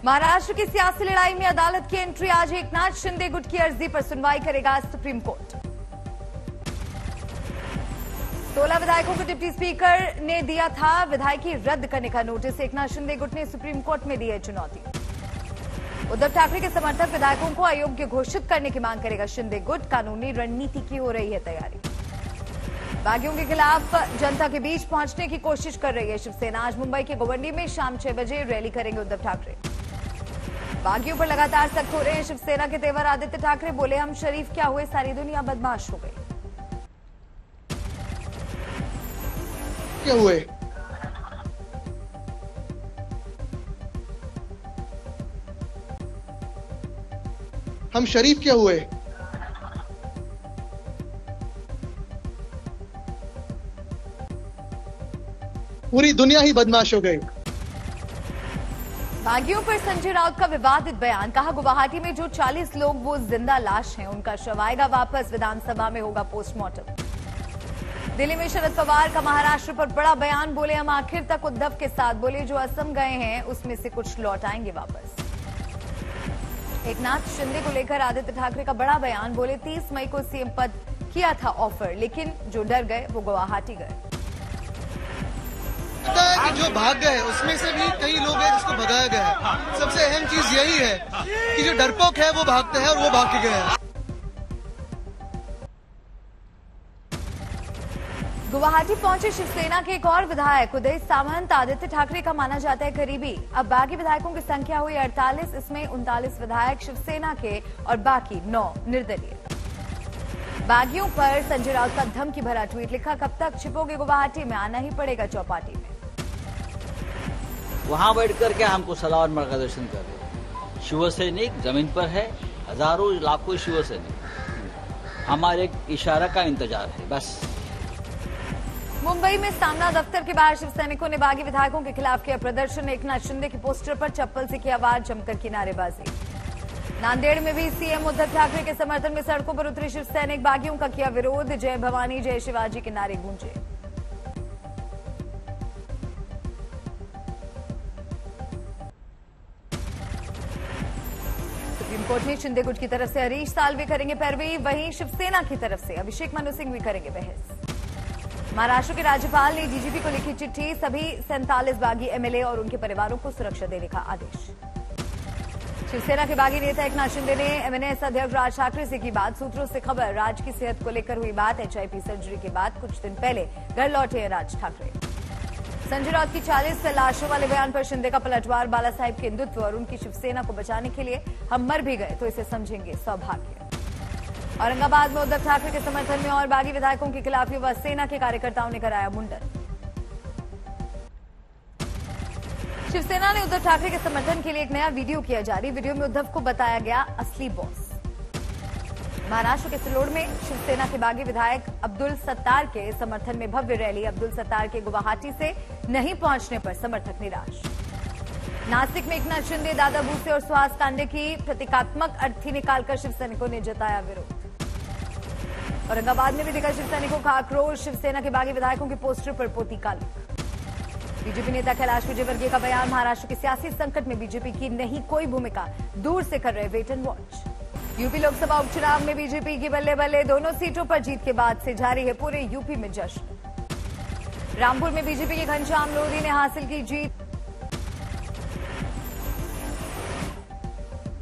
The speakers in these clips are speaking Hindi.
महाराष्ट्र की सियासी लड़ाई में अदालत की एंट्री। आज एकनाथ शिंदे गुट की अर्जी पर सुनवाई करेगा सुप्रीम कोर्ट। 16 विधायकों को डिप्टी स्पीकर ने दिया था विधायकी रद्द करने का नोटिस। एकनाथ शिंदे गुट ने सुप्रीम कोर्ट में दी है चुनौती। उद्धव ठाकरे के समर्थक विधायकों को अयोग्य घोषित करने की मांग करेगा शिंदे गुट। कानूनी रणनीति की हो रही है तैयारी। बागियों के खिलाफ जनता के बीच पहुंचने की कोशिश कर रही है शिवसेना। आज मुंबई के गोवंडी में शाम 6 बजे रैली करेंगे उद्धव ठाकरे। बागियों पर लगातार सख्त हो रहे हैं शिवसेना के तेवर। आदित्य ठाकरे बोले, हम शरीफ क्या हुए, सारी दुनिया बदमाश हो गई। क्या हुए? हम शरीफ क्या हुए? पूरी दुनिया ही बदमाश हो गई। बागियों पर संजय राउत का विवादित बयान। कहा, गुवाहाटी में जो 40 लोग वो जिंदा लाश हैं, उनका शव आएगा वापस, विधानसभा में होगा पोस्टमार्टम। दिल्ली में शरद पवार का महाराष्ट्र पर बड़ा बयान। बोले, हम आखिर तक उद्धव के साथ। बोले, जो असम गए हैं उसमें से कुछ लौट आएंगे वापस। एकनाथ शिंदे को लेकर आदित्य ठाकरे का बड़ा बयान। बोले, 30 मई को सीएम पद किया था ऑफर, लेकिन जो डर गए वो गुवाहाटी गए। कि जो भाग गए उसमें से भी कई लोग हैं जिसको भगाया गया है। सबसे अहम चीज यही है कि जो डरपोक है वो भागते हैं और वो भाग के गए हैं। गुवाहाटी पहुंचे शिवसेना के एक और विधायक उदय सामंत। आदित्य ठाकरे का माना जाता है करीबी। अब बागी विधायकों की संख्या हुई 48। इसमें 39 विधायक शिवसेना के और बाकी 9 निर्दलीय। बागियों पर संजय राउत का धमकी भरा ट्वीट। लिखा, कब तक छिपोगे गुवाहाटी में, आना ही पड़ेगा चौपाटी में। वहां बैठ करके हमको सलाह और मार्गदर्शन कर रहे। शिवसैनिक जमीन पर है, हजारों लाखों शिवसैनिक, हमारे एक इशारा का इंतजार है बस। मुंबई में सामना दफ्तर के बाहर शिवसैनिकों ने बागी विधायकों के खिलाफ किया प्रदर्शन। एकनाथ शिंदे के पोस्टर पर चप्पल से किया वार, जमकर की नारेबाजी। नांदेड़ में भी सीएम उद्धव ठाकरे के समर्थन में सड़कों पर उतरे शिवसैनिक। बागियों का किया विरोध। जय भवानी जय शिवाजी के नारे गूंजे। सुप्रीम कोर्ट ने शिंदे गुट की तरफ से हरीश साल्वे करेंगे पैरवी। वहीं शिवसेना की तरफ से अभिषेक मनु सिंह भी करेंगे बहस। महाराष्ट्र के राज्यपाल ने डीजीपी को लिखी चिट्ठी। सभी 47 बागी एमएलए और उनके परिवारों को सुरक्षा देने का आदेश। शिवसेना के बागी नेता एकनाथ शिंदे ने एमएनएस अध्यक्ष राज ठाकरे से की बात। सूत्रों से खबर, राज की सेहत को लेकर हुई बात। एचआईपी सर्जरी के बाद कुछ दिन पहले घर लौटे हैं राज ठाकरे। संजय राउत की 40 लाशों वाले बयान पर शिंदे का पलटवार। बाला साहिब के हिंदुत्व और उनकी शिवसेना को बचाने के लिए हम मर भी गए तो इसे समझेंगे सौभाग्य। औरंगाबाद में उद्धव ठाकरे के समर्थन में और बागी विधायकों के खिलाफ युवा सेना के कार्यकर्ताओं ने कराया मुंडन। शिवसेना ने उद्धव ठाकरे के समर्थन के लिए एक नया वीडियो किया जारी। वीडियो में उद्धव को बताया गया असली बॉस। महाराष्ट्र के सिल्लोड में शिवसेना के बागी विधायक अब्दुल सत्तार के समर्थन में भव्य रैली। अब्दुल सत्तार के गुवाहाटी से नहीं पहुंचने पर समर्थक निराश। नासिक में एकनाथ शिंदे, दादा भूसे और सुहास कांडे की प्रतीकात्मक अर्थी निकालकर शिवसैनिकों ने जताया विरोध। औरंगाबाद में भी दिखा शिवसैनिकों का आक्रोश। शिवसेना के बागी विधायकों के पोस्टर पर पोती काली। बीजेपी नेता कैलाश विजयवर्गीय का बयान। महाराष्ट्र के सियासी संकट में बीजेपी की नहीं कोई भूमिका, दूर से कर रहे wait and watch. UP Lok Sabha उपचुनाव में बीजेपी की बल्ले बल्ले। दोनों सीटों पर जीत के बाद से जारी है पूरे यूपी में जश्न। रामपुर में बीजेपी के घनश्याम लोधी ने हासिल की जीत।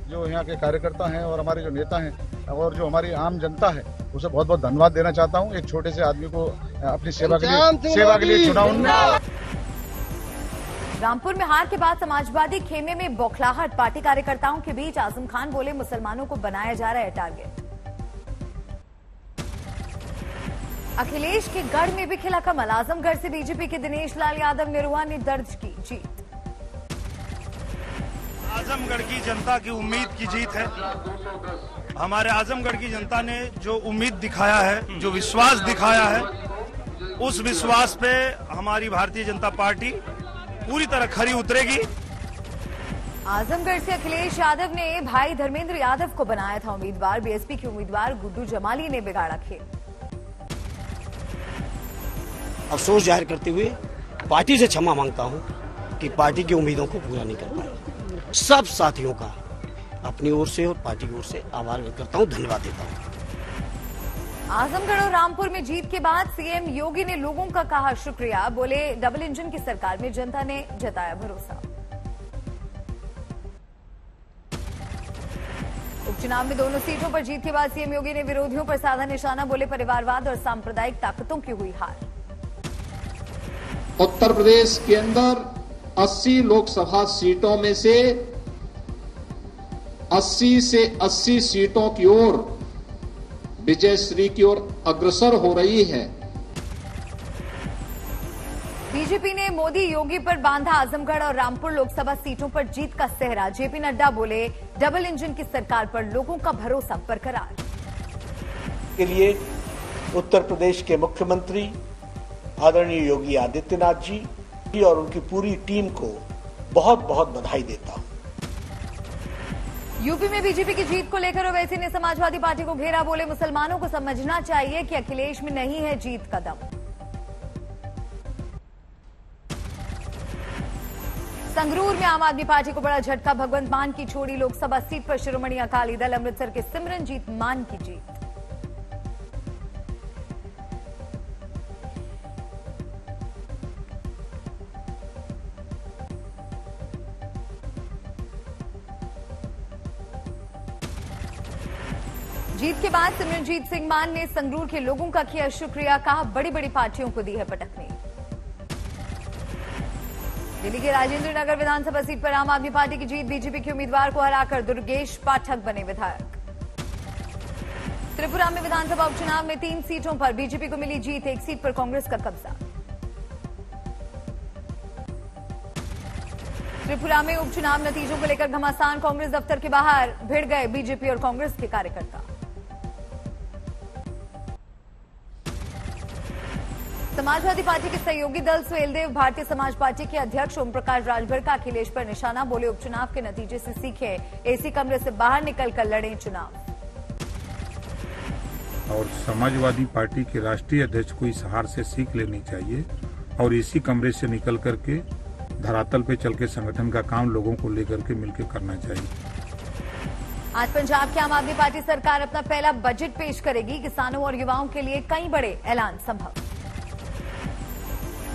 जो यहाँ के कार्यकर्ता हैं और हमारे जो नेता हैं और जो हमारी आम जनता है, उसे बहुत बहुत धन्यवाद देना चाहता हूँ। एक छोटे से आदमी को अपनी सेवा के लिए चुना उन्होंने। रामपुर में हार के बाद समाजवादी खेमे में बौखलाहट। पार्टी कार्यकर्ताओं के बीच आजम खान बोले, मुसलमानों को बनाया जा रहा है टारगेट। अखिलेश के गढ़ में भी खिला कमल। आजमगढ़ से बीजेपी के दिनेश लाल यादव निरुआ ने दर्ज की जीत। आजमगढ़ की जनता की उम्मीद की जीत है। हमारे आजमगढ़ की जनता ने जो उम्मीद दिखाया है, जो विश्वास दिखाया है, उस विश्वास पे हमारी भारतीय जनता पार्टी पूरी तरह खरी उतरेगी। आजमगढ़ से अखिलेश यादव ने भाई धर्मेंद्र यादव को बनाया था उम्मीदवार। बीएसपी के उम्मीदवार गुड्डू जमाली ने बिगाड़ा खेल। अफसोस जाहिर करते हुए पार्टी से क्षमा मांगता हूं कि पार्टी की उम्मीदों को पूरा नहीं कर पाए। सब साथियों का अपनी ओर से और पार्टी की ओर से आभार व्यक्त करता हूँ, धन्यवाद देता हूँ। आजमगढ़ और रामपुर में जीत के बाद सीएम योगी ने लोगों का कहा शुक्रिया। बोले डबल इंजन की सरकार में जनता ने जताया भरोसा। उपचुनाव में दोनों सीटों पर जीत के बाद सीएम योगी ने विरोधियों पर साधा निशाना। बोले परिवारवाद और सांप्रदायिक ताकतों की हुई हार। उत्तर प्रदेश के अंदर 80 लोकसभा सीटों में से 80 से 80 सीटों की ओर विजयश्री की ओर अग्रसर हो रही है। बीजेपी ने मोदी योगी पर बांधा आजमगढ़ और रामपुर लोकसभा सीटों पर जीत का सेहरा। जेपी नड्डा बोले डबल इंजन की सरकार पर लोगों का भरोसा बरकरार। के लिए उत्तर प्रदेश के मुख्यमंत्री आदरणीय योगी आदित्यनाथ जी और उनकी पूरी टीम को बहुत बहुत बधाई देता हूं। यूपी में बीजेपी की जीत को लेकर ओवैसी ने समाजवादी पार्टी को घेरा। बोले मुसलमानों को समझना चाहिए कि अखिलेश में नहीं है जीत का दम। संगरूर में आम आदमी पार्टी को बड़ा झटका। भगवंत मान की छोड़ी लोकसभा सीट पर शिरोमणि अकाली दल अमृतसर के सिमरनजीत मान की जीत। जीत के बाद सिमरनजीत सिंह मान ने संगरूर के लोगों का किया शुक्रिया। कहा बड़ी बड़ी पार्टियों को दी है पटकनी। दिल्ली के राजेंद्र नगर विधानसभा सीट पर आम आदमी पार्टी की जीत। बीजेपी के उम्मीदवार को हराकर दुर्गेश पाठक बने विधायक। त्रिपुरा में विधानसभा उपचुनाव में 3 सीटों पर बीजेपी को मिली जीत। 1 सीट पर कांग्रेस का कब्जा। त्रिपुरा में उपचुनाव नतीजों को लेकर घमासान। कांग्रेस दफ्तर के बाहर भिड़ गए बीजेपी और कांग्रेस के कार्यकर्ता। समाजवादी पार्टी के सहयोगी दल सुहेलदेव भारतीय समाज पार्टी के अध्यक्ष ओम प्रकाश राजभर का अखिलेश पर निशाना। बोले उपचुनाव के नतीजे से सीखे, एसी कमरे से बाहर निकलकर लड़े चुनाव। और समाजवादी पार्टी के राष्ट्रीय अध्यक्ष को इस हार से सीख लेनी चाहिए और एसी कमरे से निकल करके धरातल पे चल के संगठन का काम लोगों को लेकर के मिलकर करना चाहिए। आज पंजाब की आम आदमी पार्टी सरकार अपना पहला बजट पेश करेगी। किसानों और युवाओं के लिए कई बड़े ऐलान संभव।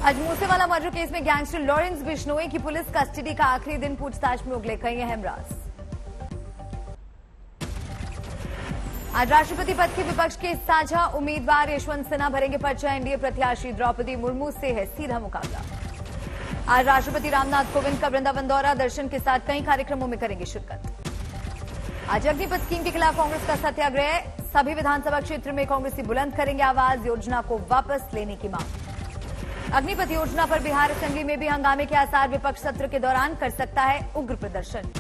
आज मूसेवाला मर्डर केस में गैंगस्टर लॉरेंस बिश्नोई की पुलिस कस्टडी का आखिरी दिन। पूछताछ में उगले कई अहम राज। आज राष्ट्रपति पद के विपक्ष के साझा उम्मीदवार यशवंत सिन्हा भरेंगे पर्चा। एनडीए प्रत्याशी द्रौपदी मुर्मू से है सीधा मुकाबला। आज राष्ट्रपति रामनाथ कोविंद का वृंदावन दौरा। दर्शन के साथ कई कार्यक्रमों में करेंगे शिरकत। आज अग्निपथ स्कीम के खिलाफ कांग्रेस का सत्याग्रह। सभी विधानसभा क्षेत्र में कांग्रेसी बुलंद करेंगे आवाज। योजना को वापस लेने की मांग। अग्निपथ योजना पर बिहार असेंबली में भी हंगामे के आसार। विपक्ष सत्र के दौरान कर सकता है उग्र प्रदर्शन।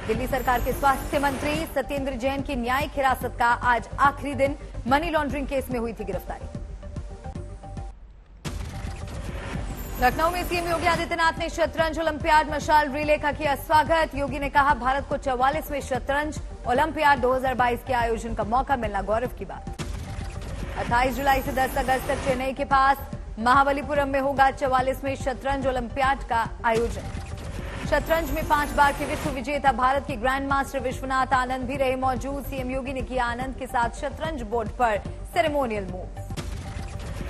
दिल्ली सरकार के स्वास्थ्य मंत्री सत्येंद्र जैन की न्यायिक हिरासत का आज आखिरी दिन। मनी लॉन्ड्रिंग केस में हुई थी गिरफ्तारी। लखनऊ में सीएम योगी आदित्यनाथ ने शतरंज ओलंपियाड मशाल रिले का किया स्वागत। योगी ने कहा भारत को 44वें शतरंज ओलंपियाड 2022 के आयोजन का मौका मिलना गौरव की बात। 28 जुलाई से 10 अगस्त तक चेन्नई के पास महाबलीपुरम में होगा 44वें शतरंज ओलंपियाड का आयोजन। शतरंज में 5 बार के विश्व विजेता भारत के ग्रैंड मास्टर विश्वनाथ आनंद भी रहे मौजूद। सीएम योगी ने किया आनंद के साथ शतरंज बोर्ड पर सेरेमोनियल मूव।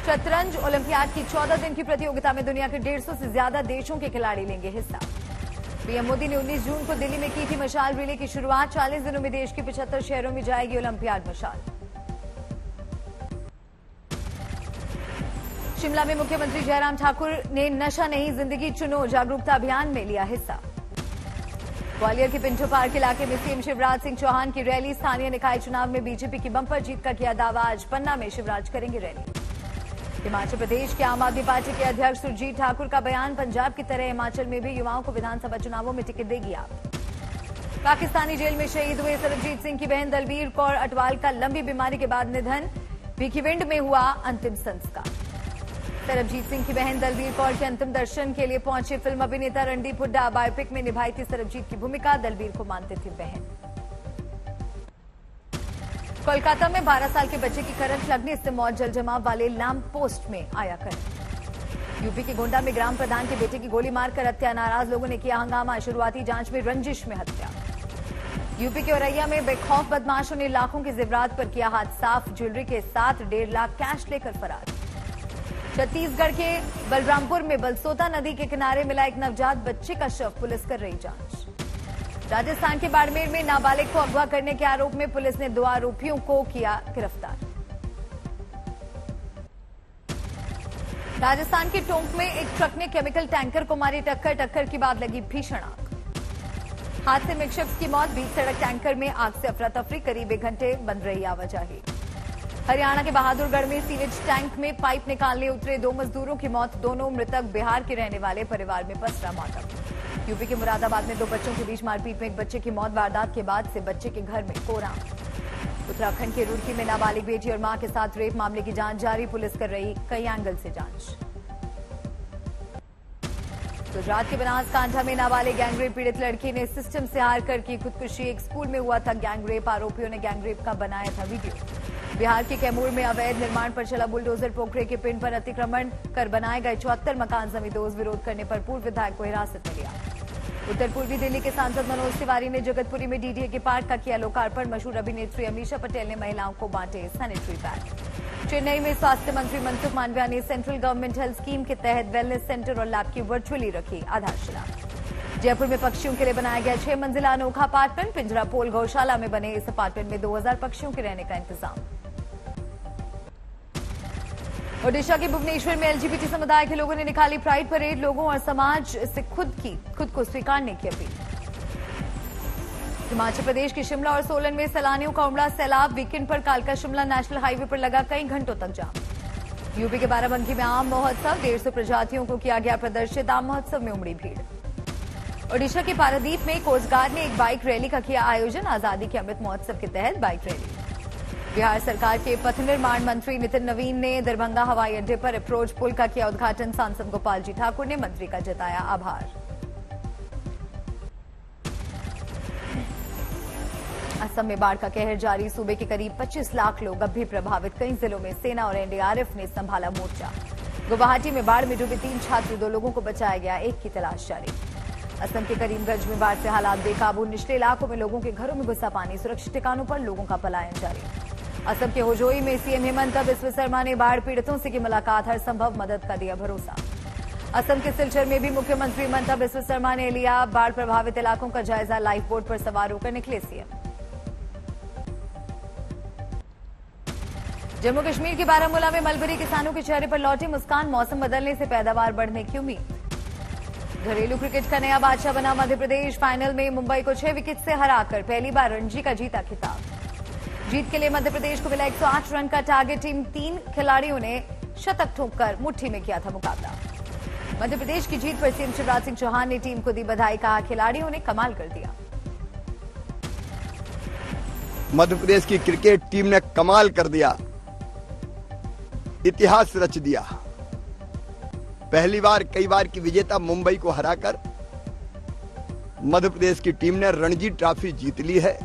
शतरंज ओलंपियाड की 14 दिन की प्रतियोगिता में दुनिया के 150 से ज्यादा देशों के खिलाड़ी लेंगे हिस्सा। पीएम मोदी ने 19 जून को दिल्ली में की थी मशाल रिले की शुरुआत। 40 दिनों में देश के 75 शहरों में जाएगी ओलंपियाड मशाल। शिमला में मुख्यमंत्री जयराम ठाकुर ने नशा नहीं जिंदगी चुनो जागरूकता अभियान में लिया हिस्सा। ग्वालियर के पिंटो पार्क इलाके में सीएम शिवराज सिंह चौहान की रैली। स्थानीय निकाय चुनाव में बीजेपी की बंपर जीत का किया दावा। आज पन्ना में शिवराज करेंगे रैली। हिमाचल प्रदेश के आम आदमी पार्टी के अध्यक्ष सुरजीत ठाकुर का बयान। पंजाब की तरह हिमाचल में भी युवाओं को विधानसभा चुनावों में टिकट देगी आप। पाकिस्तानी जेल में शहीद हुए सरबजीत सिंह की बहन दलबीर कौर अटवाल का लंबी बीमारी के बाद निधन। भिखीविंड में हुआ अंतिम संस्कार। सरबजीत सिंह की बहन दलबीर कौर के अंतिम दर्शन के लिए पहुंचे फिल्म अभिनेता रणदीप हुड्डा। बायोपिक में निभाई थी सरबजीत की भूमिका। दलबीर को मानते थे बहन। कोलकाता में 12 साल के बच्चे की करंट लगने से मौत। जल जमाव वाले लैंप पोस्ट में आया करंट। यूपी के गोंडा में ग्राम प्रधान के बेटे की गोली मारकर हत्या, नाराज लोगों ने किया हंगामा, शुरुआती जांच में रंजिश में हत्या। यूपी के औरैया में बेखौफ बदमाशों ने लाखों के जेवरात पर किया हाथ साफ, ज्वेलरी के साथ 1.5 लाख कैश लेकर फरार। छत्तीसगढ़ के बलरामपुर में बलसोता नदी के किनारे मिला एक नवजात बच्चे का शव, पुलिस कर रही जांच। राजस्थान के बाड़मेर में नाबालिग को अगवा करने के आरोप में पुलिस ने 2 आरोपियों को किया गिरफ्तार। राजस्थान के टोंक में एक ट्रक ने केमिकल टैंकर को मारी टक्कर, टक्कर के बाद लगी भीषण आग। हादसे में एक शख्स की मौत, बीच सड़क टैंकर में आग से अफरा तफरी, करीब 1 घंटे बंद रही आवाजाही। हरियाणा के बहादुरगढ़ में सीवेज टैंक में पाइप निकालने उतरे 2 मजदूरों की मौत, दोनों मृतक बिहार के रहने वाले, परिवार में पसरा मातम। यूपी के मुरादाबाद में 2 बच्चों के बीच मारपीट में एक बच्चे की मौत, वारदात के बाद से बच्चे के घर में कोहराम। उत्तराखंड के रुड़की में नाबालिग बेटी और मां के साथ रेप मामले की जांच जारी, पुलिस कर रही कई एंगल से जांच। गुजरात के बनासकांठा में नाबालिग गैंगरेप पीड़ित लड़की ने सिस्टम से हार कर की खुदकुशी, एक स्कूल में हुआ था गैंगरेप, आरोपियों ने गैंगरेप का बनाया था वीडियो। बिहार के कैमूर में अवैध निर्माण पर चला बुलडोजर, पोखरे के पिंड पर अतिक्रमण कर बनाए गए 74 मकान जमींदोज, विरोध करने पर पूर्व विधायक को हिरासत में लिया। उत्तर पूर्वी दिल्ली के सांसद मनोज तिवारी ने जगतपुरी में डीडीए के पार्क का किया लोकार्पण, मशहूर अभिनेत्री अमीषा पटेल ने महिलाओं को बांटे सैनिटरी पैड। चेन्नई में स्वास्थ्य मंत्री मनसुख मांडविया ने सेंट्रल गवर्नमेंट हेल्थ स्कीम के तहत वेलनेस सेंटर और लैब की वर्चुअली रखी आधारशिला। जयपुर में पक्षियों के लिए बनाया गया 6 मंजिला अनोखा अपार्टमेंट, पिंजरा पोल गौशाला में बने इस अपार्टमेंट में 2000 पक्षियों के रहने का इंतजाम। ओडिशा के भुवनेश्वर में एलजीबीटी समुदाय के लोगों ने निकाली प्राइड परेड, लोगों और समाज से खुद को स्वीकारने की अपील। हिमाचल प्रदेश के शिमला और सोलन में सैलानियों का उमड़ा सैलाब, वीकेंड पर कालका शिमला नेशनल हाईवे पर लगा कई घंटों तक जाम। यूपी के बाराबंकी में आम महोत्सव, 150 प्रजातियों को किया गया प्रदर्शित, आम महोत्सव में उमड़ी भीड़। ओडिशा के पारादीप में कोस्ट गार्ड ने एक बाइक रैली का किया आयोजन, आजादी के अमृत महोत्सव के तहत बाइक रैली। बिहार सरकार के पथ निर्माण मंत्री नितिन नवीन ने दरभंगा हवाई अड्डे पर अप्रोच पुल का किया उद्घाटन, सांसद गोपाल जी ठाकुर ने मंत्री का जताया आभार। असम में बाढ़ का कहर जारी, सूबे के करीब 25 लाख लोग अब भी प्रभावित, कई जिलों में सेना और एनडीआरएफ ने संभाला मोर्चा। गुवाहाटी में बाढ़ में डूबे 3 छात्र, 2 लोगों को बचाया गया, 1 की तलाश जारी। असम के करीमगंज में बाढ़ से हालात बेकाबू, निचले इलाकों में लोगों के घरों में घुसा पानी, सुरक्षित ठिकानों पर लोगों का पलायन जारी। असम के होजोई में सीएम हेमंत बिस्व शर्मा ने बाढ़ पीड़ितों से की मुलाकात, हर संभव मदद का दिया भरोसा। असम के सिलचर में भी मुख्यमंत्री हेमंत बिस्व शर्मा ने लिया बाढ़ प्रभावित इलाकों का जायजा, लाइफ बोट पर सवार होकर निकले सीएम। जम्मू कश्मीर के बारामूला में मलबरी किसानों के चेहरे पर लौटी मुस्कान, मौसम बदलने से पैदावार बढ़ने की उम्मीद। घरेलू क्रिकेट का नया बादशाह बना मध्य प्रदेश, फाइनल में मुंबई को 6 विकेट से हराकर पहली बार रणजी का जीता खिताब। जीत के लिए मध्य प्रदेश को मिला 108 रन का टारगेट, टीम 3 खिलाड़ियों ने शतक ठोककर मुट्ठी में किया था मुकाबला। मध्य प्रदेश की जीत पर सीएम शिवराज सिंह चौहान ने टीम को दी बधाई, कहा खिलाड़ियों ने कमाल कर दिया। मध्य प्रदेश की क्रिकेट टीम ने कमाल कर दिया, इतिहास रच दिया। पहली बार कई बार की विजेता मुंबई को हराकर मध्य प्रदेश की टीम ने रणजी ट्रॉफी जीत ली है।